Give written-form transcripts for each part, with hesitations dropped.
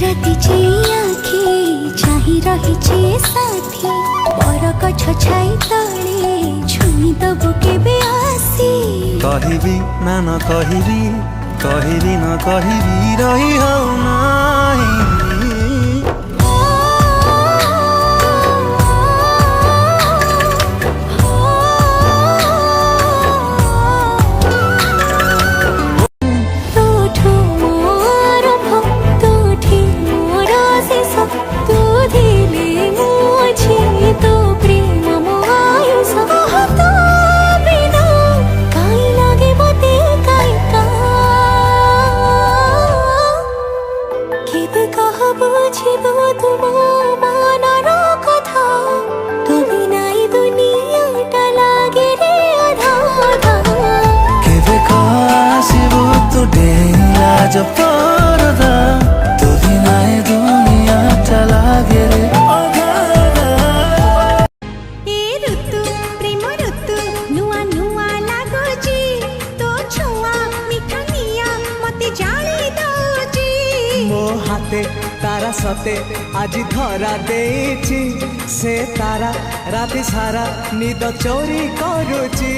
राति चे आखे चाही रही चे साथी बरगछ छाई तले छुई दबु केबे आसी कहबी ना न कहबी कहबी न कहबी रही हो नाही तारा सते आज धरा देछि से तारा राति सारा निद चोरी करुछि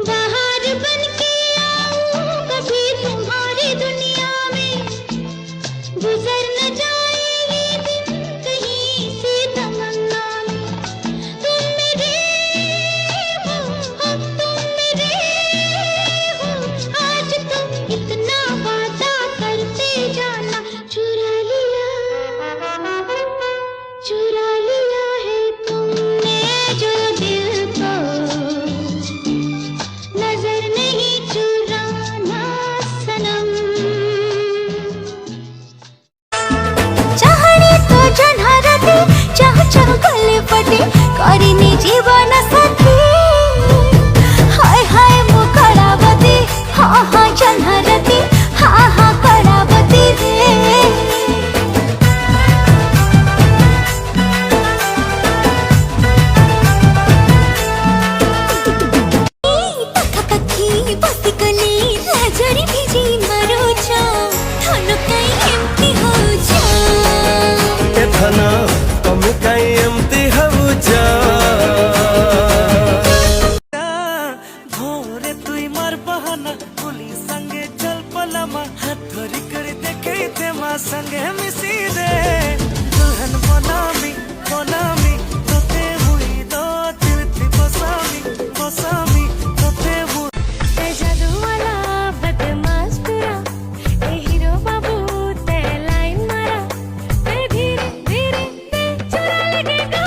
बाहर बनके आऊं कभी तुम्हारी दुनिया में गुजर न जाए ये दिन कहीं से तमन्ना में तुम मेरे हो तुम मेरे हो आज तुम इतना वादा करते जाना चुरा लिया है तुमने जो दिल को नजर नहीं चुराना सनम चाहने तो जन्हरते चाह चाह गले पटे करिनी जीवन साथी हाय हाय मो कड़ावती हाँ हाँ जन्हरते हाँ हाँ कड़ावती रे संगे मिसी दे दुल्हन बनामी बनामी तोते हुई दो दिल थी बसामी तोते हुई जादू वाला बदमाश तेरा ए हीरो बाबू ते लाइन मारा ते धीरे धीरे ते चुरा लगेगा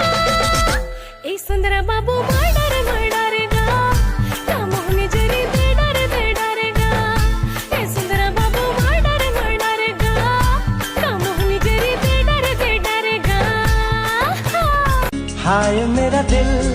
ए सुंदर बाबू मर्डरेगा कामोहनी जरी दे डरेगा ए सुंदर बाबू मर्डरेगा हाय मेरा दिल